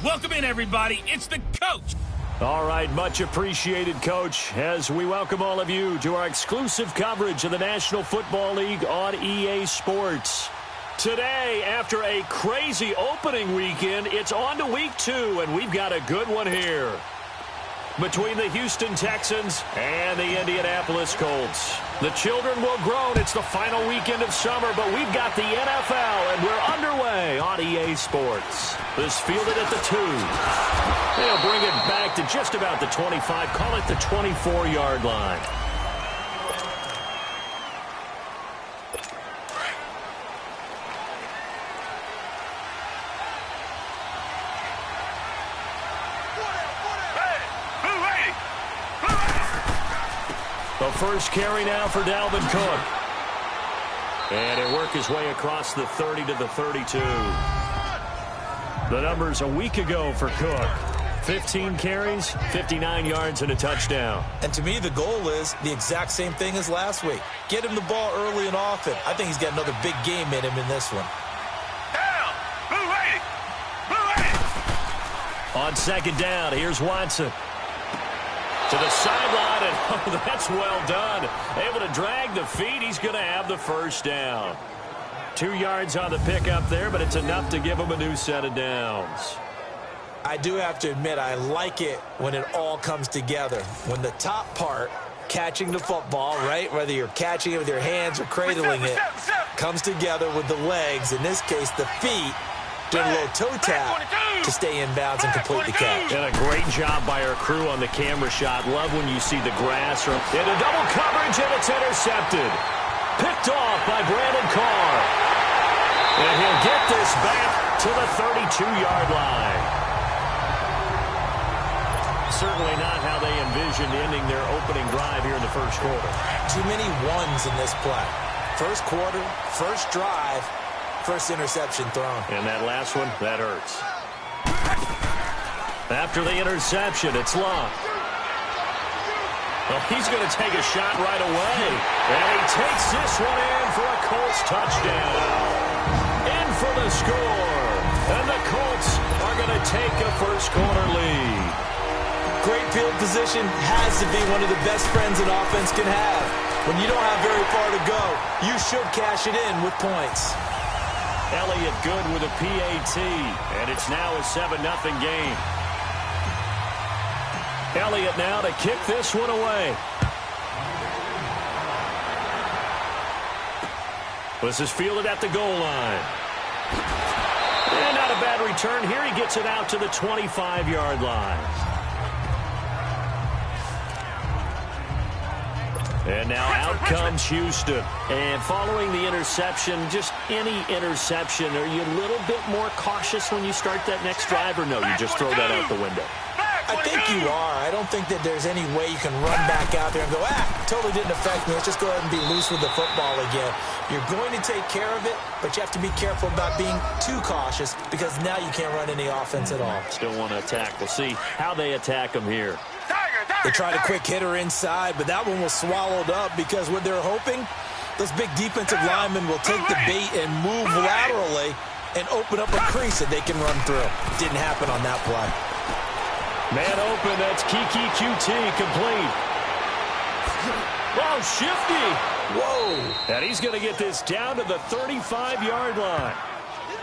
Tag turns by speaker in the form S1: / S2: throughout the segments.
S1: Welcome in, everybody. It's the coach.
S2: All right, much appreciated, Coach, as we welcome all of you to our exclusive coverage of the National Football League on EA Sports. Today, after a crazy opening weekend, it's on to week 2, and we've got a good one here between the Houston Texans and the Indianapolis Colts. The children will groan. It's the final weekend of summer, but we've got the NFL, and we're underway on EA Sports. This fielded at the 2. They'll bring it back to just about the 25. Call it the 24-yard line. The first carry now for Dalvin Cook. And he'll work his way across the 30 to the 32. The numbers a week ago for Cook. 15 carries, 59 yards, and a touchdown.
S3: And to me, the goal is the exact same thing as last week. Get him the ball early and often. I think he's got another big game in him in this one.
S2: On second down, here's Watson. To the sideline, and oh, that's well done. Able to drag the feet. He's going to have the first down. 2 yards on the pickup there, but it's enough to give him a new set of downs.
S3: I do have to admit, I like it when it all comes together. When the top part, catching the football, right, whether you're catching it with your hands or cradling it, comes together with the legs, in this case the feet, doing a little toe tap to stay in bounds and complete the catch.
S2: And a great job by our crew on the camera shot. Love when you see the grass. Into double coverage, and it's intercepted. Picked off by Brandon Carr. And he'll get this back to the 32-yard line. Certainly not how they envisioned ending their opening drive here in the first quarter.
S3: Too many ones in this play. First quarter, first drive, first interception thrown.
S2: And that last one, that hurts. After the interception, it's Love. Well, he's going to take a shot right away. And he takes this one in for a Colts touchdown. In for the score. And the Colts are going to take a first quarter lead.
S3: Great field position has to be one of the best friends an offense can have. When you don't have very far to go, you should cash it in with points.
S2: Elliott good with a PAT, and it's now a 7-0 game. Elliott now to kick this one away. This is fielded at the goal line. And not a bad return here. He gets it out to the 25-yard line. And now out comes Houston. And following the interception, just any interception, are you a little bit more cautious when you start that next drive, or no, you just throw that out the window?
S3: I think you are. I don't think that there's any way you can run back out there and go, totally didn't affect me. Let's just go ahead and be loose with the football again. You're going to take care of it, but you have to be careful about being too cautious because now you can't run any offense at all.
S2: Still want to attack. We'll see how they attack them here.
S3: They tried a quick hitter inside, but that one was swallowed up because what they're hoping, those big defensive linemen will take the bait and move laterally and open up a crease that they can run through. Didn't happen on that play.
S2: Man open, that's Kiki QT complete. Oh, shifty. Whoa. And he's going to get this down to the 35-yard line.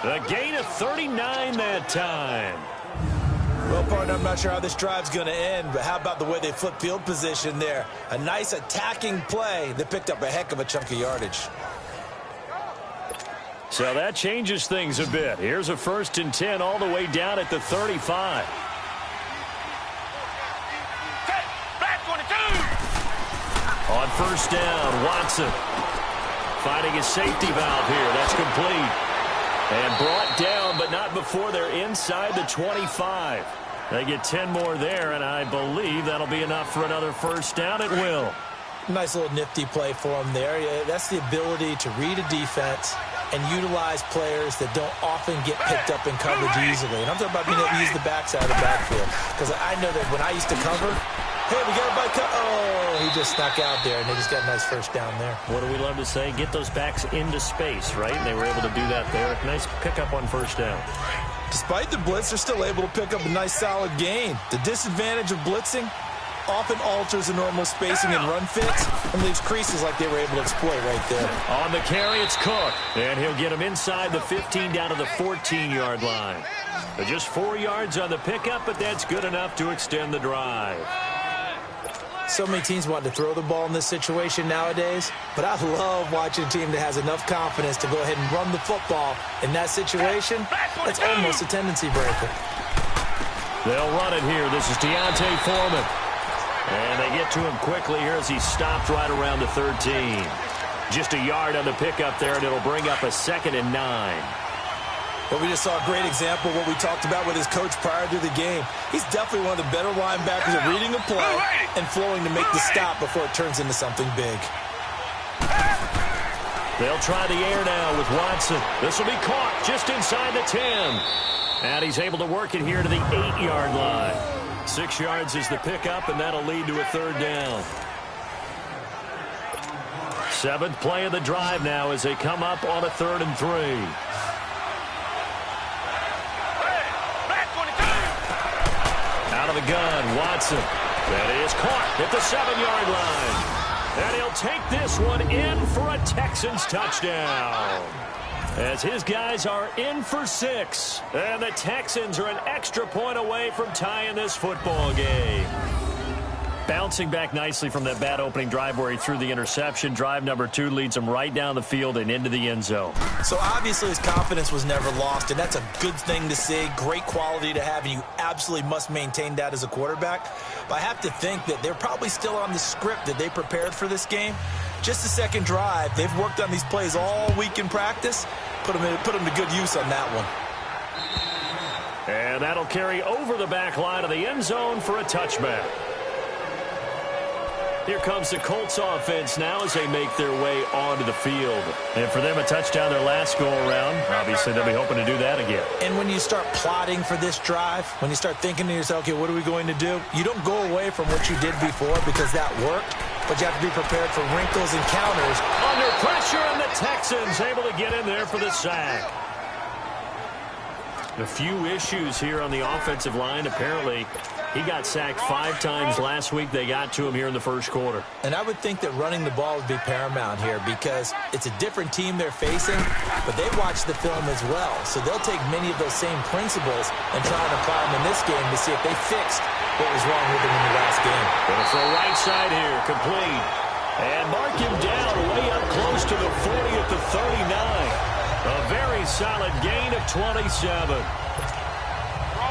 S2: A gain of 39 that time.
S3: Well, partner, I'm not sure how this drive's going to end, but how about the way they flip field position there? A nice attacking play that picked up a heck of a chunk of yardage.
S2: So that changes things a bit. Here's a 1st and 10 all the way down at the 35. On first down, Watson finding his safety valve here. That's complete. And brought down, but not before they're inside the 25. They get 10 more there, and I believe that'll be enough for another first down. It will.
S3: Nice little nifty play for him there. That's the ability to read a defense and utilize players that don't often get picked up in coverage easily. And I'm talking about being able to use the backside of the backfield. Because I know that when I used to cover, Hey, we got a bike. Oh, he just snuck out there, and they just got a nice first down there.
S2: What do we love to say? Get those backs into space, right? And they were able to do that there. Nice pickup on first down.
S3: Despite the blitz, they're still able to pick up a nice, solid gain. The disadvantage of blitzing often alters the normal spacing and run fits and leaves creases like they were able to exploit right there.
S2: On the carry, it's Cook. And he'll get him inside the 15 down to the 14-yard line. But just 4 yards on the pickup, but that's good enough to extend the drive.
S3: So many teams want to throw the ball in this situation nowadays, but I love watching a team that has enough confidence to go ahead and run the football in that situation. It's almost a tendency breaker.
S2: They'll run it here. This is Deontay Foreman. And they get to him quickly here as he stopped right around the 13. Just a yard on the pickup there, and it'll bring up a 2nd and 9.
S3: Well, we just saw a great example of what we talked about with his coach prior to the game. He's definitely one of the better linebackers at reading a play and flowing to make the stop before it turns into something big.
S2: They'll try the air now with Watson. This will be caught just inside the 10. And he's able to work it here to the 8-yard line. 6 yards is the pickup, and that'll lead to a 3rd down. 7th play of the drive now as they come up on a 3rd and 3. Out of the gun, Watson. That is caught at the 7-yard line. And he'll take this one in for a Texans touchdown. As his guys are in for 6. And the Texans are an extra point away from tying this football game. Bouncing back nicely from that bad opening drive where he threw the interception. Drive number 2 leads him right down the field and into the end zone.
S3: So obviously his confidence was never lost, and that's a good thing to see. Great quality to have, and you absolutely must maintain that as a quarterback. But I have to think that they're probably still on the script that they prepared for this game. Just the second drive, they've worked on these plays all week in practice. Put them to good use on that one.
S2: And that'll carry over the back line of the end zone for a touchback. Here comes the Colts offense now as they make their way onto the field. And for them, a touchdown their last go-around. Obviously, they'll be hoping to do that again.
S3: And when you start plotting for this drive, when you start thinking to yourself, okay, what are we going to do? You don't go away from what you did before because that worked, but you have to be prepared for wrinkles and counters.
S2: Under pressure, and the Texans able to get in there for the sack. A few issues here on the offensive line. Apparently, he got sacked 5 times last week. They got to him here in the first quarter.
S3: And I would think that running the ball would be paramount here because it's a different team they're facing, but they watch the film as well. So they'll take many of those same principles and try and apply them in this game to see if they fixed what was wrong with them in the last game.
S2: Going for a right side here, complete. And mark him down way up close to the 40 at the 39. A very solid gain of 27.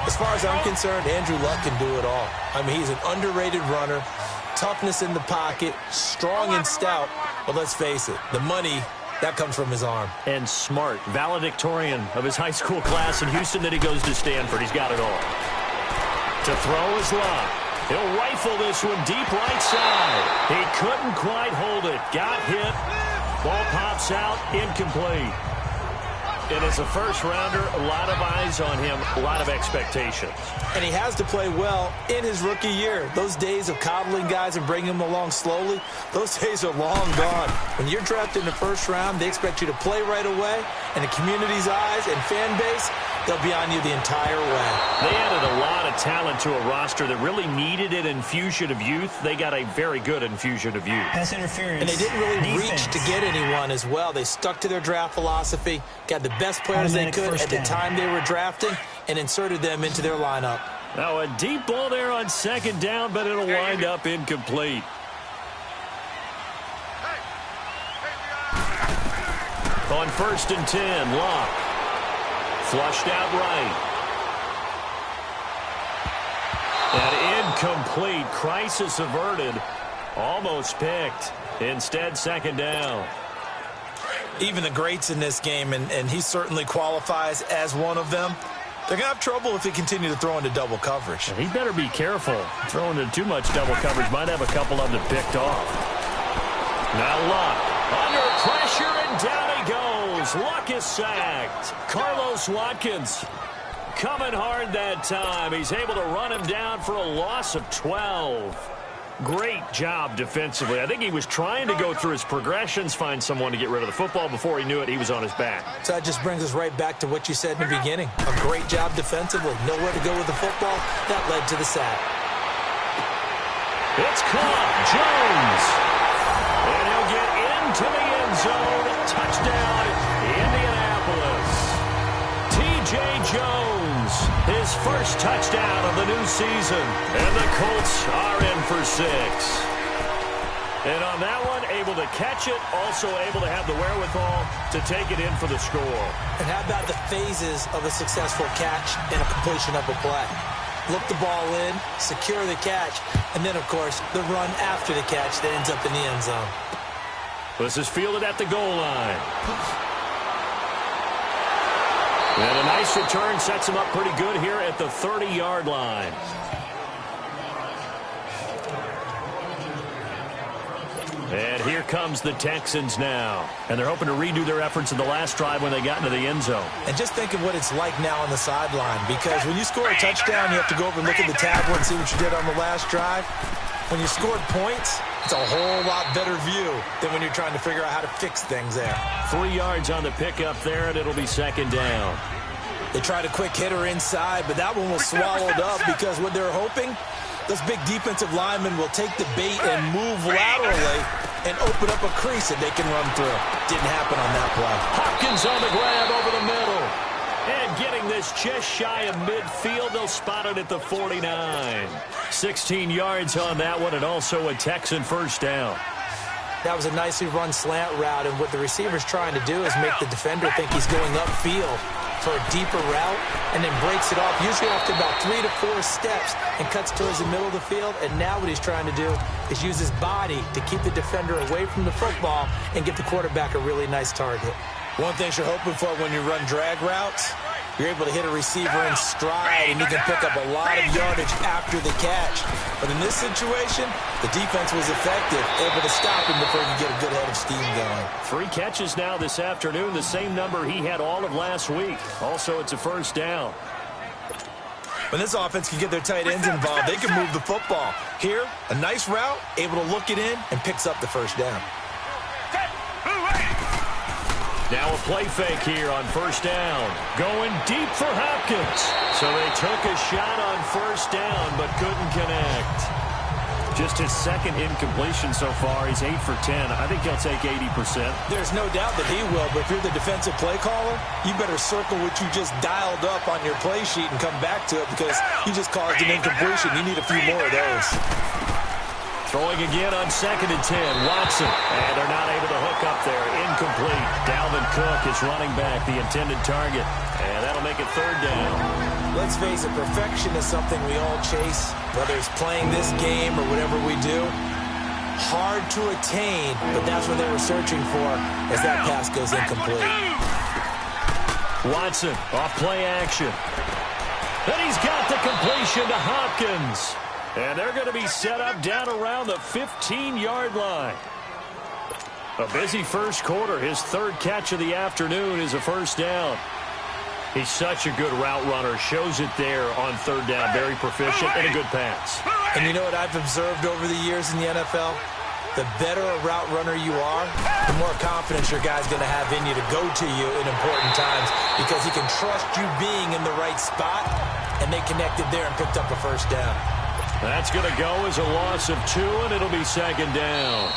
S3: As far as I'm concerned, Andrew Luck can do it all. I mean, he's an underrated runner, toughness in the pocket, strong and stout. But let's face it, the money, that comes from his arm.
S2: And smart, valedictorian of his high school class in Houston, then he goes to Stanford. He's got it all. To throw is Luck. He'll rifle this one deep right side. He couldn't quite hold it. Got hit. Ball pops out, incomplete. And as a first-rounder, a lot of eyes on him, a lot of expectations.
S3: And he has to play well in his rookie year. Those days of coddling guys and bringing them along slowly, those days are long gone. When you're drafted in the first round, they expect you to play right away. And the community's eyes and fan base, they'll be on you the entire way.
S2: They added a lot of talent to a roster that really needed an infusion of youth. They got a very good infusion of youth.
S4: Pass interference.
S3: And they didn't really reach to get anyone as well. They stuck to their draft philosophy, got the best players they could at the time they were drafting, and inserted them into their lineup.
S2: Now a deep ball there on second down, but it'll wind up incomplete. On 1st and 10, Locke. Flushed out right. And incomplete. Crisis averted. Almost picked. Instead, second down.
S3: Even the greats in this game, and he certainly qualifies as one of them, they're going to have trouble if they continue to throw into double coverage.
S2: He better be careful. Throwing into too much double coverage might have a couple of them picked off. Now Luck. Under pressure, and down he goes. Luck is sacked. Carlos Watkins coming hard that time. He's able to run him down for a loss of 12. Great job defensively. I think he was trying to go through his progressions, find someone to get rid of the football. Before he knew it, he was on his back.
S3: So that just brings us right back to what you said in the beginning. A great job defensively. Nowhere to go with the football. That led to the sack.
S2: It's caught. Jones. And he'll get into the end zone. Touchdown, Indianapolis. T.J. Jones, his first touchdown of the new season. And the Colts are in for 6. And on that one, able to catch it, also able to have the wherewithal to take it in for the score.
S3: And how about the phases of a successful catch and a completion of a play? Look the ball in, secure the catch, and then, of course, the run after the catch that ends up in the end zone.
S2: This is fielded at the goal line. And a nice return sets him up pretty good here at the 30-yard line. And here comes the Texans now. And they're hoping to redo their efforts in the last drive when they got into the end zone.
S3: And just think of what it's like now on the sideline, because when you score a touchdown, you have to go over and look at the tablet and see what you did on the last drive. When you scored points, it's a whole lot better view than when you're trying to figure out how to fix things there.
S2: 3 yards on the pickup there, and it'll be second down.
S3: They tried a quick hitter inside, but that one was swallowed up because what they're hoping, those big defensive linemen will take the bait and move laterally and open up a crease that they can run through. Didn't happen on that play.
S2: Hopkins on the grab over the middle. And getting this just shy of midfield, they'll spot it at the 49. 16 yards on that one, and also a Texan first down.
S3: That was a nicely run slant route, and what the receiver's trying to do is make the defender think he's going upfield for a deeper route, and then breaks it off, usually after about 3 to 4 steps, and cuts towards the middle of the field. And now what he's trying to do is use his body to keep the defender away from the football and give the quarterback a really nice target. One thing you're hoping for when you run drag routes, you're able to hit a receiver in stride, and you can pick up a lot of yardage after the catch. But in this situation, the defense was effective, able to stop him before he could get a good head of steam going.
S2: 3 catches now this afternoon, the same number he had all of last week. Also, it's a first down.
S3: When this offense can get their tight ends involved, they can move the football. Here, a nice route, able to look it in, and picks up the first down.
S2: Now a play fake here on first down. Going deep for Hopkins. So they took a shot on first down, but couldn't connect. Just his second incompletion so far. He's 8 for 10. I think he'll take 80%.
S3: There's no doubt that he will, but if you're the defensive play caller, you better circle what you just dialed up on your play sheet and come back to it, because you just caused an incompletion. You need a few more of those.
S2: Throwing again on 2nd and 10. Watson. And they're not able to hook up there. Incomplete. Dalvin Cook is running back, the intended target. And that'll make it 3rd down.
S3: Let's face it, perfection is something we all chase, whether it's playing this game or whatever we do. Hard to attain, but that's what they were searching for as that pass goes incomplete.
S2: Watson off play action. And he's got the completion to Hopkins. And they're going to be set up down around the 15-yard line. A busy first quarter. His 3rd catch of the afternoon is a first down. He's such a good route runner. Shows it there on 3rd down. Very proficient and a good pass.
S3: And you know what I've observed over the years in the NFL? The better a route runner you are, the more confidence your guy's going to have in you to go to you in important times, because he can trust you being in the right spot, and they connected there and picked up a first down.
S2: That's going to go as a loss of 2, and it'll be 2nd down.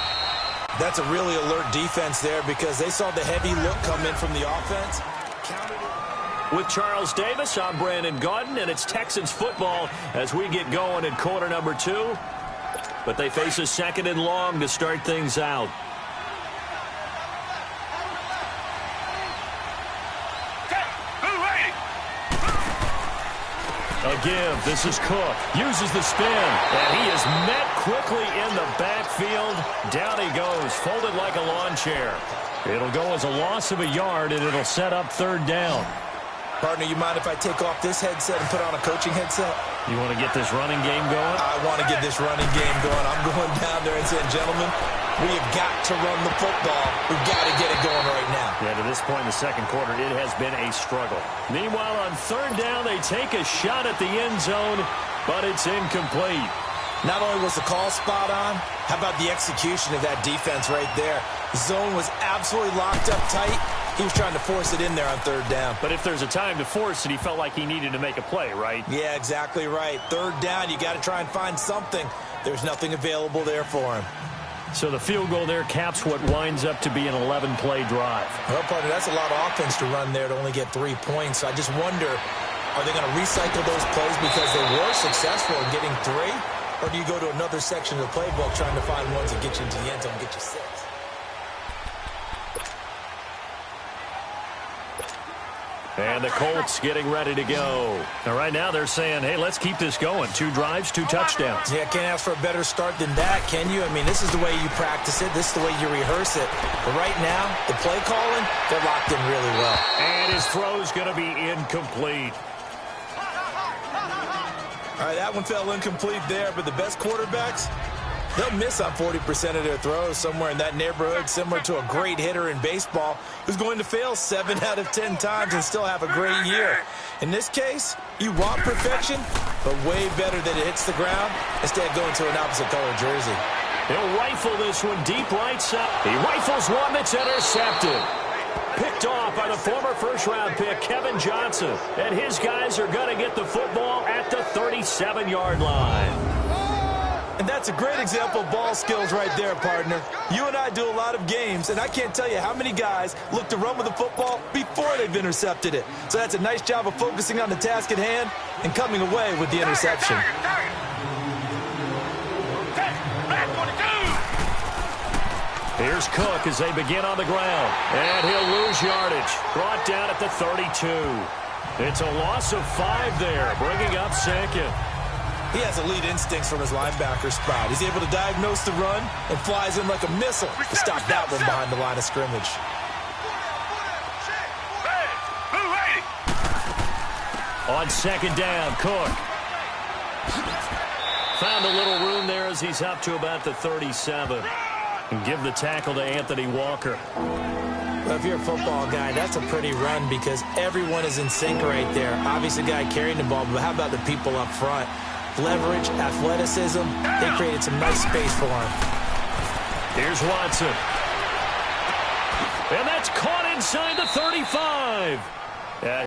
S3: That's a really alert defense there, because they saw the heavy look come in from the offense.
S2: With Charles Davis, I'm Brandon Gaudin, and it's Texans football as we get going in quarter number 2. But they face a 2nd and long to start things out. A give. This is Cook. Uses the spin. And he is met quickly in the backfield. Down he goes. Folded like a lawn chair. It'll go as a loss of a yard, and it'll set up 3rd down.
S3: Partner, you mind if I take off this headset and put on a coaching headset?
S2: You want to get this running game going?
S3: I want to get this running game going. I'm going down there and saying, gentlemen, we have got to run the football. We've got to get it going right now.
S2: Yeah, to this point in the 2nd quarter, it has been a struggle. Meanwhile, on 3rd down, they take a shot at the end zone, but it's incomplete.
S3: Not only was the call spot on, how about the execution of that defense right there? The zone was absolutely locked up tight. He was trying to force it in there on third down.
S2: But if there's a time to force it, he felt like he needed to make a play, right?
S3: Yeah, exactly right. Third down, you got to try and find something. There's nothing available there for him.
S2: So the field goal there caps what winds up to be an 11-play drive.
S3: Well, partner, that's a lot of offense to run there to only get 3 points. I just wonder, are they going to recycle those plays because they were successful in getting 3? Or do you go to another section of the playbook trying to find ones that get you into the end zone and get you 6?
S2: And the Colts getting ready to go. And right now they're saying, hey, let's keep this going. 2 drives, 2 touchdowns.
S3: Yeah, can't ask for a better start than that, can you? I mean, this is the way you practice it. This is the way you rehearse it. But right now, the play calling, they're locked in really well.
S2: And his throw's going to be incomplete.
S3: All right, that one fell incomplete there, but the best quarterbacks, they'll miss on 40% of their throws, somewhere in that neighborhood, similar to a great hitter in baseball who's going to fail 7 out of 10 times and still have a great year. In this case, you want perfection, but way better that it hits the ground instead of going to an opposite color jersey.
S2: He'll rifle this one deep right side. He rifles one that's intercepted. Picked off by the former first-round pick, Kevin Johnson. And his guys are going to get the football at the 37-yard line.
S3: And that's a great example of ball skills right there, partner. You and I do a lot of games, and I can't tell you how many guys look to run with the football before they've intercepted it. So that's a nice job of focusing on the task at hand and coming away with the interception.
S2: Here's Cook as they begin on the ground. And he'll lose yardage. Brought down at the 32. It's a loss of 5 there, bringing up second.
S3: He has elite instincts from his linebacker spot. He's able to diagnose the run and flies in like a missile to stop that one behind the line of scrimmage.
S2: On second down, Cook. Found a little room there as he's up to about the 37. And give the tackle to Anthony Walker.
S3: Well, if you're a football guy, that's a pretty run because everyone is in sync right there. Obviously, the guy carrying the ball, but how about the people up front? Leverage, athleticism, they created some nice space for him.
S2: Here's Watson. And that's caught inside the 35.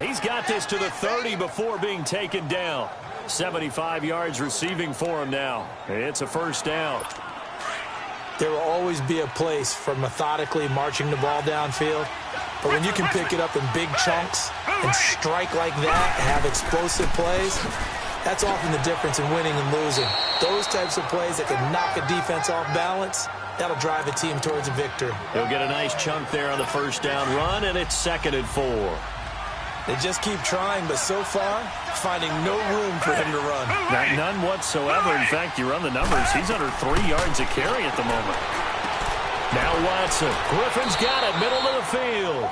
S2: He's got this to the 30 before being taken down. 75 yards receiving for him now. It's a first down.
S3: There will always be a place for methodically marching the ball downfield. But when you can pick it up in big chunks and strike like that and have explosive plays, that's often the difference in winning and losing. Those types of plays that can knock a defense off balance, that'll drive a team towards a victory.
S2: He'll get a nice chunk there on the first down run, and it's 2nd and 4.
S3: They just keep trying, but so far, finding no room for him to run.
S2: None whatsoever. In fact, you run the numbers. He's under 3 yards a carry at the moment. Now Watson. Griffin's got it, middle of the field.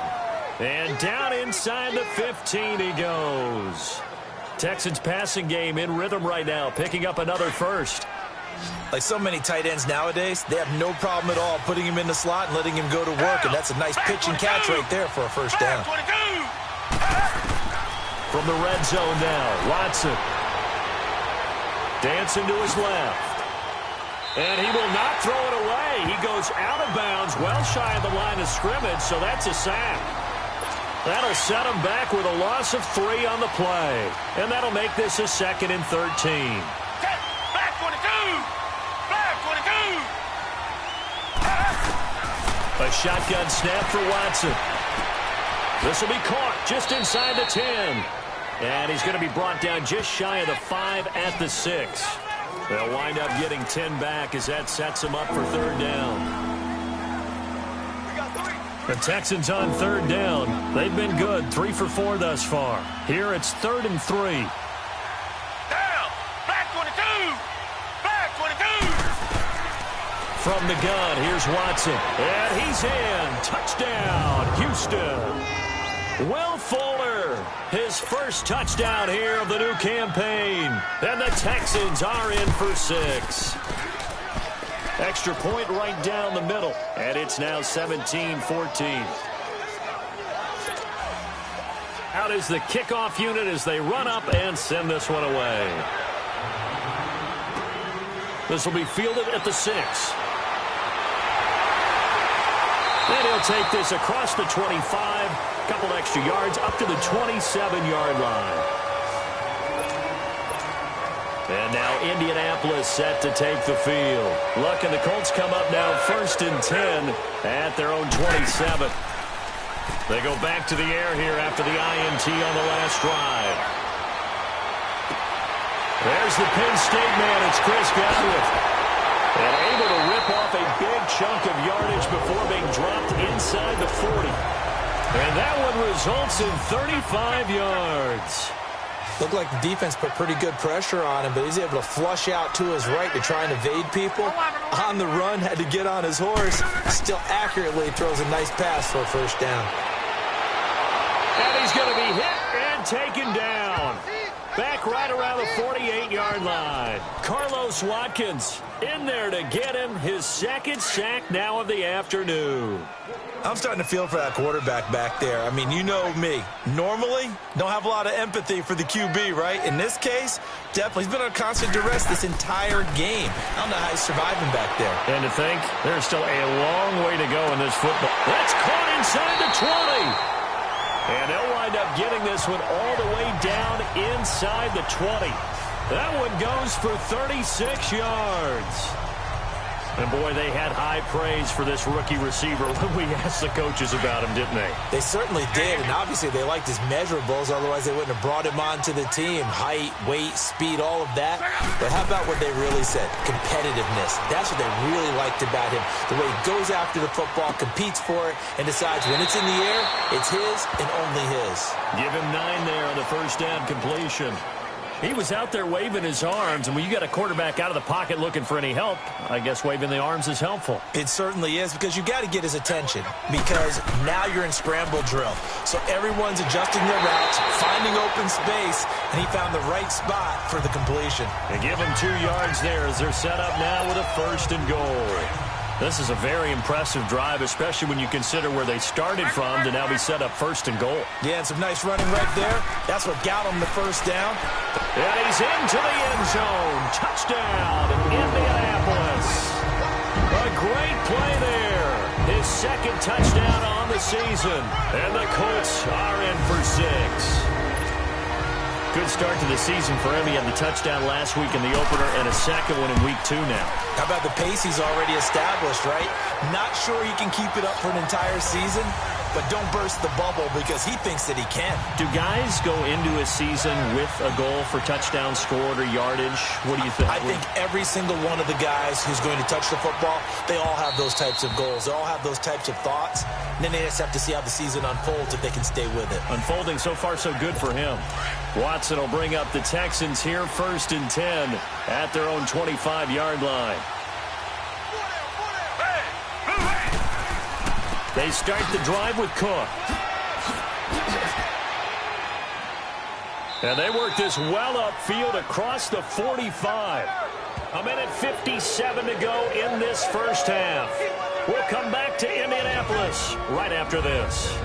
S2: And down inside the 15 he goes. Texans passing game in rhythm right now, picking up another first.
S3: Like so many tight ends nowadays, they have no problem at all putting him in the slot and letting him go to work, and that's a nice pitch and catch right there for a first down.
S2: From the red zone now, Watson. Dancing to his left. And he will not throw it away. He goes out of bounds, well shy of the line of scrimmage, so that's a sack. That'll set him back with a loss of 3 on the play. And that'll make this a 2nd and 13. A shotgun snap for Watson. This will be caught just inside the 10. And he's going to be brought down just shy of the 5 at the 6. They'll wind up getting 10 back as that sets him up for 3rd down. The Texans on 3rd down. They've been good, 3 for 4 thus far. Here it's 3rd and 3.
S1: Down. Back 22. Back 22.
S2: From the gun, here's Watson. And he's in. Touchdown, Houston. Will Fuller, his first touchdown here of the new campaign. And the Texans are in for 6. Extra point right down the middle. And it's now 17-14. Out is the kickoff unit as they run up and send this one away. This will be fielded at the 6. And he'll take this across the 25, a couple extra yards up to the 27-yard line. And now Indianapolis set to take the field. Luck and the Colts come up now 1st and 10 at their own 27. They go back to the air here after the INT on the last drive. There's the Penn State man. It's Chris Godwin. And able to rip off a big chunk of yardage before being dropped inside the 40. And that one results in 35 yards.
S3: Looked like the defense put pretty good pressure on him, but he's able to flush out to his right to try and evade people. On the run, had to get on his horse. Still accurately throws a nice pass for a first down.
S2: And he's going to be hit and taken down. Back right around the 48-yard line. Carlos Watkins in there to get him his second sack now of the afternoon.
S3: I'm starting to feel for that quarterback back there. I mean, you know me. Normally, don't have a lot of empathy for the QB, right? In this case, definitely. He's been on constant duress this entire game. I don't know how he's surviving back there.
S2: And to think, there's still a long way to go in this football. That's caught inside the 20. And they'll wind up getting this one all the way down inside the 20. That one goes for 36 yards. And, boy, they had high praise for this rookie receiver when we asked the coaches about him, didn't they?
S3: They certainly did, and obviously they liked his measurables. Otherwise, they wouldn't have brought him onto the team. Height, weight, speed, all of that. But how about what they really said? Competitiveness. That's what they really liked about him. The way he goes after the football, competes for it, and decides when it's in the air, it's his and only his.
S2: Give him 9 there on the first down completion. He was out there waving his arms, and when you got a quarterback out of the pocket looking for any help, I guess waving the arms is helpful.
S3: It certainly is, because you got to get his attention, because now you're in scramble drill. So everyone's adjusting their routes, finding open space, and he found the right spot for the completion.
S2: And give him 2 yards there as they're set up now with a 1st and goal. This is a very impressive drive, especially when you consider where they started from to now be set up 1st and goal.
S3: Yeah, and some nice running right there. That's what got him the first down.
S2: And he's into the end zone. Touchdown, Indianapolis. A great play there. His second touchdown on the season. And the Colts are in for 6. Good start to the season for him. He had the touchdown last week in the opener and a second one in week 2 now.
S3: How about the pace he's already established, right? Not sure he can keep it up for an entire season, but don't burst the bubble because he thinks that he can.
S2: Do guys go into a season with a goal for touchdown scored or yardage? What do you think?
S3: I think every single one of the guys who's going to touch the football, they all have those types of goals. They all have those types of thoughts. And then they just have to see how the season unfolds if they can stay with it.
S2: Unfolding so far so good for him. Watson will bring up the Texans here 1st and 10 at their own 25-yard line. They start the drive with Cook. And they work this well upfield across the 45. A minute 57 to go in this first half. We'll come back to Indianapolis right after this.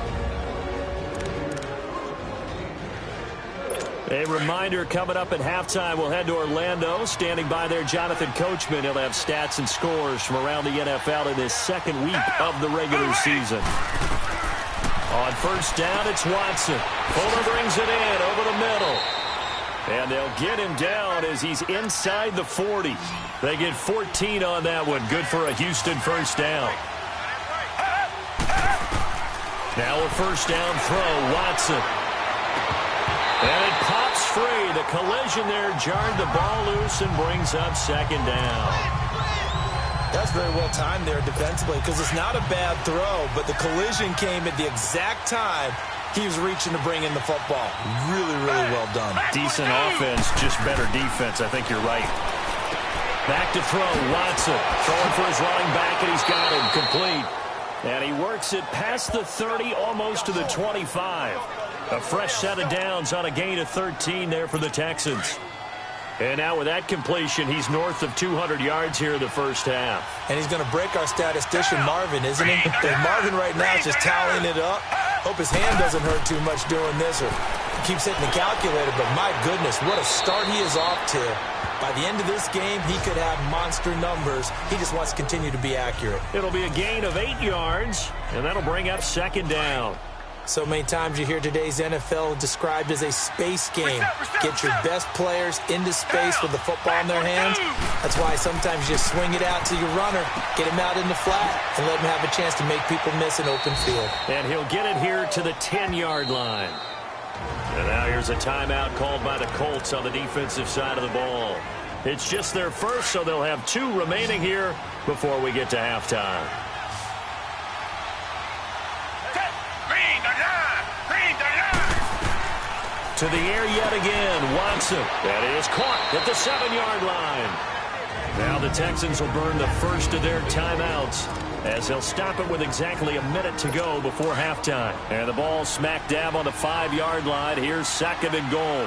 S2: A reminder coming up at halftime, we'll head to Orlando. Standing by there, Jonathan Coachman. He'll have stats and scores from around the NFL in his second week of the regular season. On first down, it's Watson. Fuller brings it in over the middle. And they'll get him down as he's inside the 40. They get 14 on that one. Good for a Houston first down. Now a first down throw, Watson. And it pops free. The collision there jarred the ball loose and brings up second down.
S3: That's very well timed there defensively because it's not a bad throw, but the collision came at the exact time he was reaching to bring in the football. Really, really well done.
S2: Decent offense, just better defense. I think you're right. Back to throw, Watson. Throwing for his running back, and he's got him complete. And he works it past the 30, almost to the 25. A fresh set of downs on a gain of 13 there for the Texans. And now with that completion, he's north of 200 yards here in the first half.
S3: And he's going to break our statistician, Marvin, isn't he? And Marvin right now is just tallying it up. Hope his hand doesn't hurt too much doing this or keeps hitting the calculator. But my goodness, what a start he is off to. By the end of this game, he could have monster numbers. He just wants to continue to be accurate.
S2: It'll be a gain of 8 yards, and that'll bring up second down.
S3: So many times you hear today's NFL described as a space game. Get your best players into space with the football in their hands. That's why sometimes you just swing it out to your runner, get him out in the flat, and let him have a chance to make people miss an open field.
S2: And he'll get it here to the 10-yard line. And now here's a timeout called by the Colts on the defensive side of the ball. It's just their first, so they'll have 2 remaining here before we get to halftime. To the air yet again, Watson. That is caught at the 7-yard line. Now the Texans will burn the first of their timeouts as they'll stop it with exactly a minute to go before halftime. And the ball smack dab on the 5-yard line. Here's second and goal.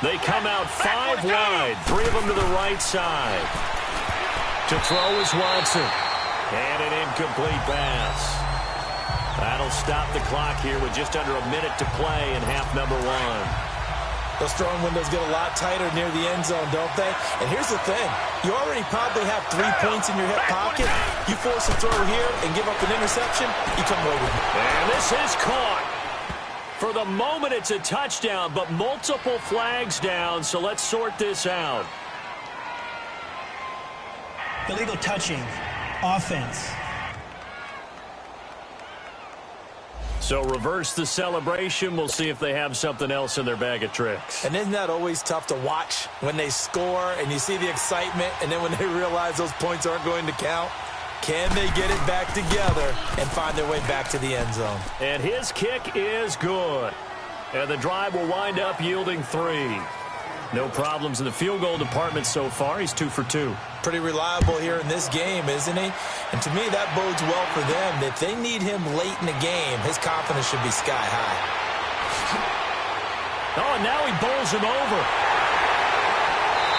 S2: They come out 5 wide, 3 of them to the right side. To throw is Watson. And an incomplete pass. That'll stop the clock here with just under a minute to play in half number 1.
S3: Those throwing windows get a lot tighter near the end zone, don't they? And here's the thing. You already probably have 3 points in your hip pocket. You force a throw here and give up an interception, you come away with it.
S2: And this is caught. For the moment, it's a touchdown, but multiple flags down, so let's sort this out.
S4: Illegal touching. Offense.
S2: So reverse the celebration. We'll see if they have something else in their bag of tricks.
S3: And isn't that always tough to watch when they score and you see the excitement and then when they realize those points aren't going to count? Can they get it back together and find their way back to the end zone?
S2: And his kick is good. And the drive will wind up yielding 3. No problems in the field goal department so far. He's 2 for 2.
S3: Pretty reliable here in this game, isn't he? And to me, that bodes well for them. If they need him late in the game, his confidence should be sky high.
S2: Oh, and now he bowls him over.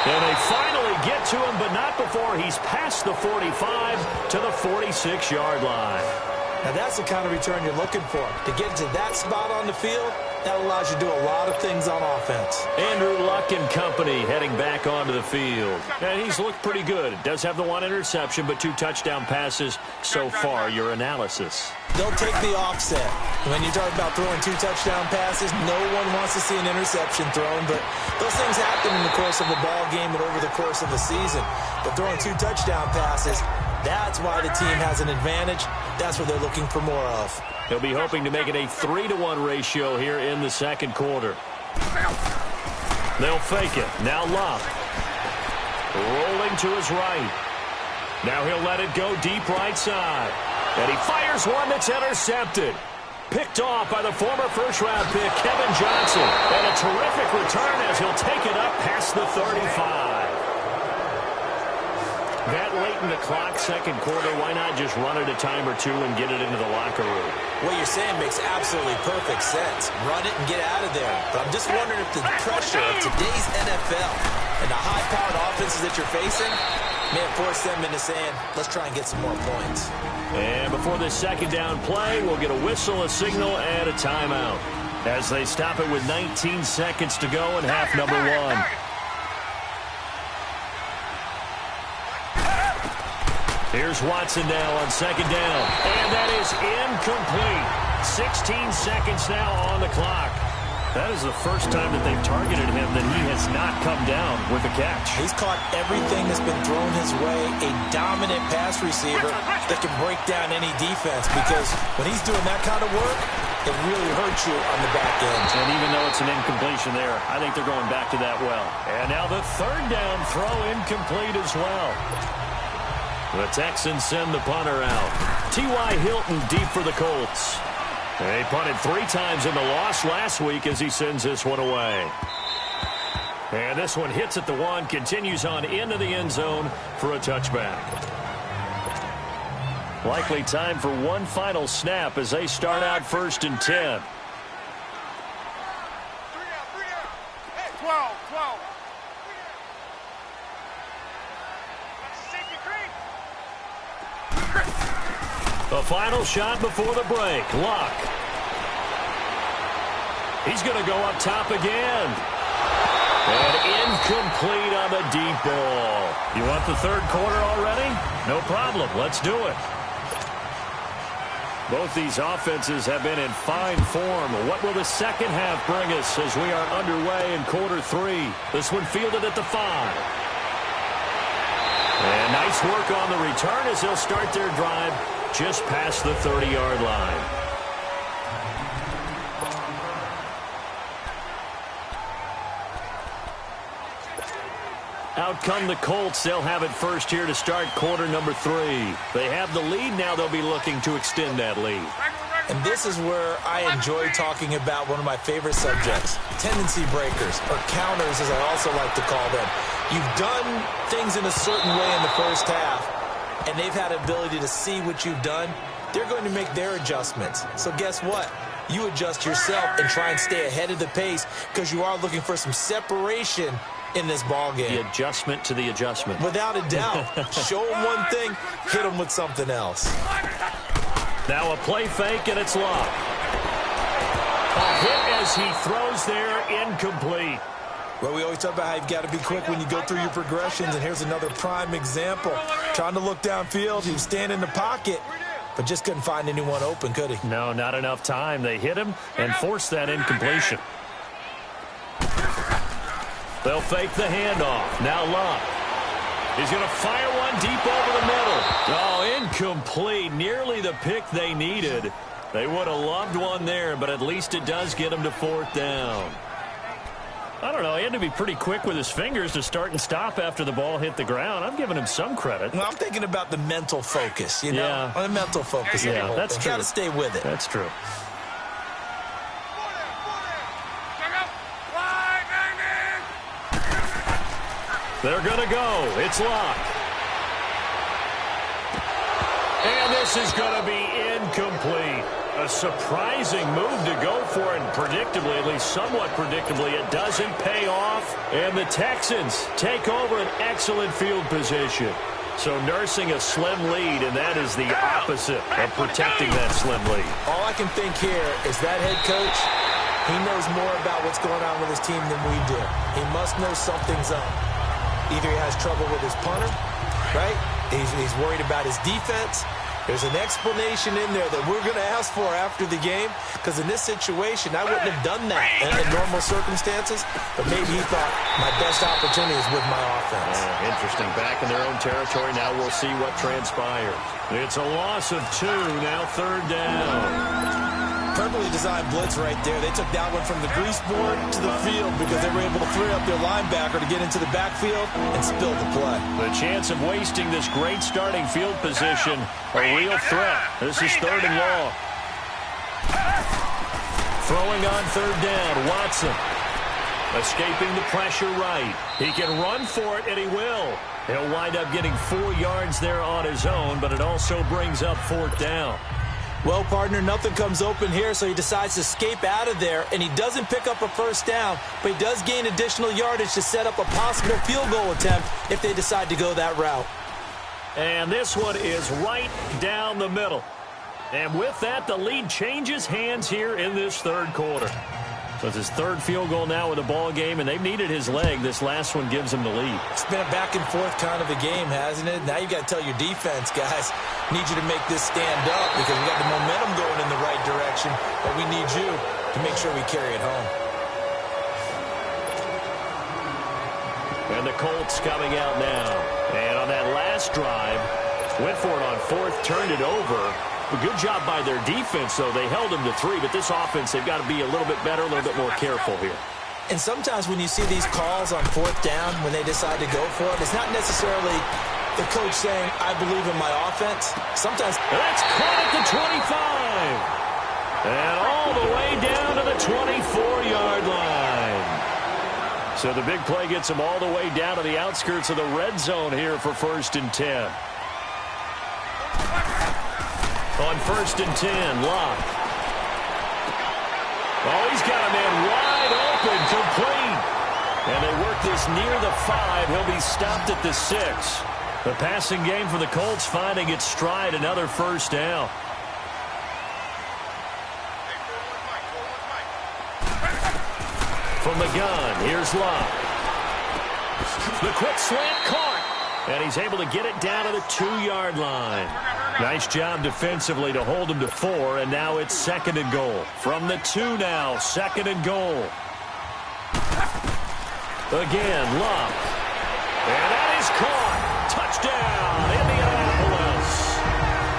S2: And they finally get to him, but not before he's past the 45 to the 46-yard line.
S3: Now, that's the kind of return you're looking for. To get to that spot on the field, that allows you to do a lot of things on offense.
S2: Andrew Luck and company heading back onto the field. And he's looked pretty good. Does have the 1 interception, but 2 touchdown passes so far. Your analysis.
S3: They'll take the offset. When you talk about throwing 2 touchdown passes, no one wants to see an interception thrown, but those things happen in the course of a ball game and over the course of the season. But throwing 2 touchdown passes, that's why the team has an advantage. That's what they're looking for more of.
S2: He'll be hoping to make it a 3-to-1 ratio here in the second quarter. They'll fake it. Now Luck. Rolling to his right. Now he'll let it go deep right side. And he fires one that's intercepted. Picked off by the former first-round pick, Kevin Johnson. And a terrific return as he'll take it up past the 35. That late in the clock, second quarter, why not just run it a time or 2 and get it into the locker room?
S3: What you're saying makes absolutely perfect sense. Run it and get out of there. But I'm just wondering if the pressure of today's NFL and the high-powered offenses that you're facing may have forced them into saying, let's try and get some more points.
S2: And before this second down play, we'll get a whistle, a signal, and a timeout as they stop it with 19 seconds to go in half number 1. Here's Watson now on second down. And that is incomplete. 16 seconds now on the clock. That is the first time that they've targeted him that he has not come down with a catch.
S3: He's caught everything that's been thrown his way. A dominant pass receiver that can break down any defense because when he's doing that kind of work, it really hurts you on the back end.
S2: And even though it's an incompletion there, I think they're going back to that well. And now the third down throw incomplete as well. The Texans send the punter out. T.Y. Hilton deep for the Colts. They punted 3 times in the loss last week as he sends this one away. And this one hits at the 1, continues on into the end zone for a touchback. Likely time for one final snap as they start out 1st and 10.
S1: 12.
S2: The final shot before the break. Luck. He's going to go up top again. And incomplete on the deep ball.
S1: You want the third quarter already? No problem. Let's do it.
S2: Both these offenses have been in fine form. What will the second half bring us as we are underway in quarter 3? This one fielded at the 5. And nice work on the return as they'll start their drive just past the 30-yard line. Out come the Colts. They'll have it first here to start quarter number 3. They have the lead now. They'll be looking to extend that lead.
S3: And this is where I enjoy talking about one of my favorite subjects, tendency breakers, or counters as I also like to call them. You've done things in a certain way in the first half, and they've had an ability to see what you've done. They're going to make their adjustments. So guess what? You adjust yourself and try and stay ahead of the pace because you are looking for some separation in this ball game.
S2: The adjustment to the adjustment.
S3: Without a doubt. Show them one thing, hit them with something else.
S2: Now a play fake, and it's locked. A hit as he throws there, incomplete.
S3: Well, we always talk about how you've got to be quick when you go through your progressions, and here's another prime example. Trying to look downfield, he was standing in the pocket, but just couldn't find anyone open, could he?
S2: No, not enough time. They hit him and forced that incompletion. They'll fake the handoff. Now Love. He's going to fire one deep over the middle. Oh, incomplete. Nearly the pick they needed. They would have loved one there, but at least it does get him to 4th down. I don't know. He had to be pretty quick with his fingers to start and stop after the ball hit the ground. I'm giving him some credit.
S3: Well, I'm thinking about the mental focus, you know?
S2: Yeah.
S3: The mental focus.
S2: Yeah, that's true.
S3: You got to stay with it.
S2: That's true. They're going to go. It's locked. And this is going to be incomplete. A surprising move to go for it, and predictably, at least somewhat predictably, it doesn't pay off. And the Texans take over an excellent field position. So nursing a slim lead, and that is the opposite of protecting that slim lead.
S3: All I can think here is that head coach, he knows more about what's going on with his team than we do. He must know something's up. Either he has trouble with his punter, right? He's worried about his defense. There's an explanation in there that we're going to ask for after the game, because in this situation, I wouldn't have done that in normal circumstances, but maybe he thought my best opportunity is with my offense.
S2: Yeah, interesting. Back in their own territory. Now we'll see what transpires. It's a loss of 2. Now 3rd down.
S3: Perfectly designed blitz right there. They took that one from the grease board to the field because they were able to free up their linebacker to get into the backfield and spill the play.
S2: The chance of wasting this great starting field position, a real threat. This is 3rd and long. Throwing on 3rd down, Watson. Escaping the pressure right. He can run for it, and he will. He'll wind up getting 4 yards there on his own, but it also brings up 4th down.
S3: Well, partner, nothing comes open here, so he decides to escape out of there, and he doesn't pick up a 1st down, but he does gain additional yardage to set up a possible field goal attempt if they decide to go that route.
S2: And this one is right down the middle. And with that, the lead changes hands here in this 3rd quarter. So it's his 3rd field goal now with the ball game, and they've needed his leg. This last one gives him the lead.
S3: It's been a back and forth kind of a game, hasn't it? Now you got to tell your defense, guys, need you to make this stand up because we got the momentum going in the right direction, but we need you to make sure we carry it home.
S2: And the Colts coming out now. And on that last drive, went for it on 4th, turned it over. A good job by their defense, though. They held them to 3, but this offense, they've got to be a little bit better, a little bit more careful here.
S3: And sometimes when you see these calls on 4th down, when they decide to go for it, it's not necessarily the coach saying, I believe in my offense. Sometimes
S2: that's caught at the 25. And all the way down to the 24-yard line. So the big play gets them all the way down to the outskirts of the red zone here for 1st and 10. On 1st and 10, Locke. Oh, he's got a man wide open, complete. And they work this near the 5. He'll be stopped at the 6. The passing game for the Colts finding its stride, another 1st down. from the gun. Here's Love. The quick slant caught. And he's able to get it down to the 2-yard line. Nice job defensively to hold him to 4, and now it's 2nd and goal. From the 2 now, 2nd and goal. Again, Love. And that is caught. Touchdown, Indianapolis.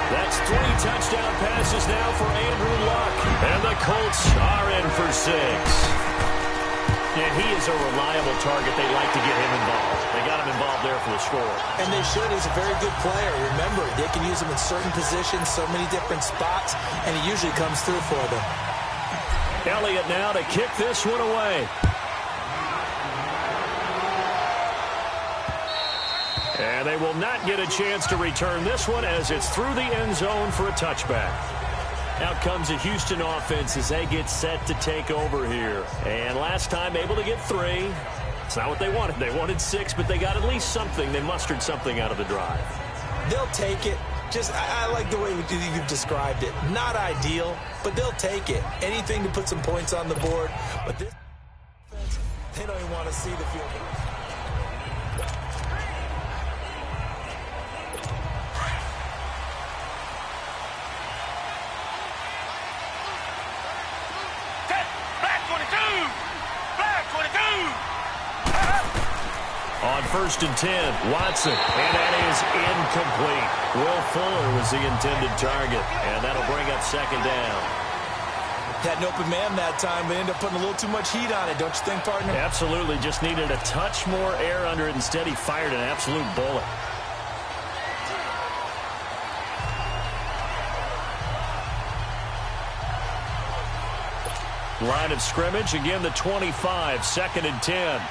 S2: That's 3 touchdown passes now for Andrew Luck. And the Colts are in for 6. And he is a reliable target. They like to get him involved. They got him involved there for the score.
S3: And they should. He's a very good player. Remember, they can use him in certain positions, so many different spots, and he usually comes through for them.
S2: Elliott now to kick this one away. And they will not get a chance to return this one as it's through the end zone for a touchback. Out comes the Houston offense as they get set to take over here. And last time able to get 3. It's not what they wanted. They wanted 6, but they got at least something. They mustered something out of the drive.
S3: They'll take it. I like the way you've described it. Not ideal, but they'll take it. Anything to put some points on the board. But this offense, they don't even want to see the field.
S2: On 1st and 10, Watson, and that is incomplete. Will Fuller was the intended target, and that'll bring up 2nd down.
S3: Had an open man that time, but ended up putting a little too much heat on it, don't you think, partner?
S2: Absolutely, just needed a touch more air under it. Instead, he fired an absolute bullet. Line of scrimmage, again the 25, 2nd and 10.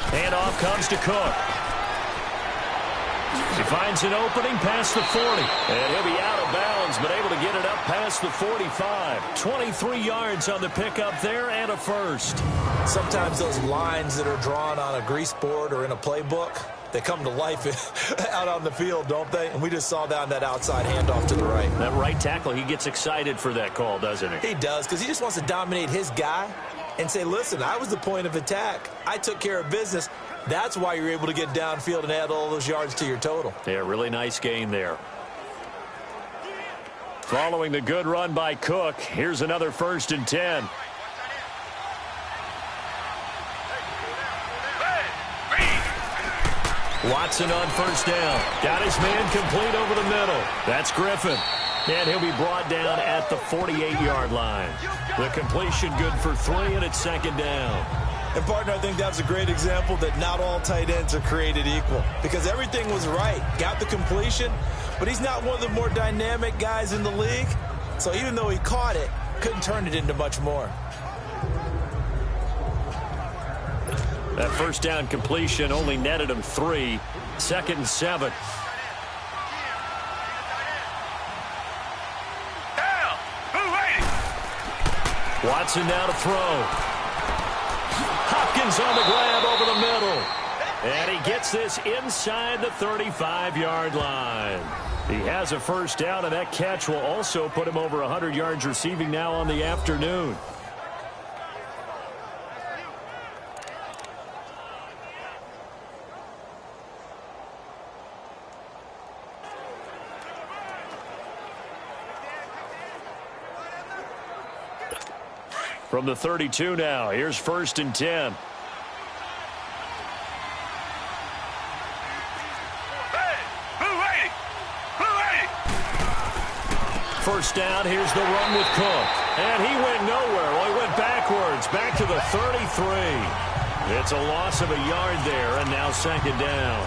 S2: Handoff comes to Cook. He finds an opening past the 40. And he'll be out of bounds, but able to get it up past the 45. 23 yards on the pickup there and a first.
S3: Sometimes those lines that are drawn on a grease board or in a playbook, they come to life out on the field, don't they? And we just saw that on that outside handoff to the right.
S2: That right tackle, he gets excited for that call, doesn't he?
S3: He does, because he just wants to dominate his guy and say, listen, I was the point of attack. I took care of business. That's why you're able to get downfield and add all those yards to your total.
S2: Yeah, really nice gain there. Following the good run by Cook, here's another 1st and 10. Watson on 1st down. Got his man complete over the middle. That's Griffin. And he'll be brought down at the 48-yard line. The completion good for 3, and it's 2nd down.
S3: And, partner, I think that's a great example that not all tight ends are created equal. Because everything was right. Got the completion, but he's not one of the more dynamic guys in the league. So even though he caught it, couldn't turn it into much more.
S2: That 1st down completion only netted him 3. 2nd and 7. Watson now to throw. Hopkins on the grab over the middle. And he gets this inside the 35-yard line. He has a 1st down, and that catch will also put him over 100 yards receiving now on the afternoon. From the 32 now, here's 1st and 10. First down, here's the run with Cook. And he went nowhere. Well, he went backwards, back to the 33. It's a loss of a yard there, and now 2nd down.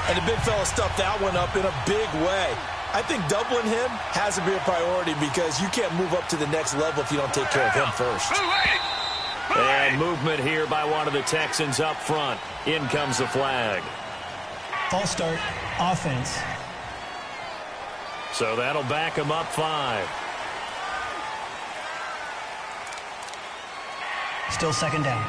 S3: And the big fella stuffed that one up in a big way. I think doubling him has to be a priority because you can't move up to the next level if you don't take care of him first.
S2: And movement here by one of the Texans up front. In comes the flag.
S4: False start, offense.
S2: So that'll back him up 5.
S4: Still 2nd down.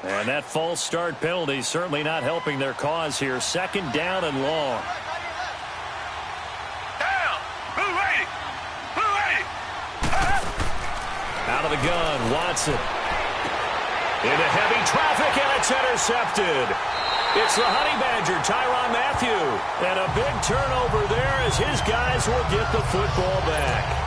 S2: And that false start penalty certainly not helping their cause here. Second down and long. Out of the gun, Watson. Into heavy traffic, and it's intercepted. It's the Honey Badger, Tyrann Mathieu. And a big turnover there as his guys will get the football back.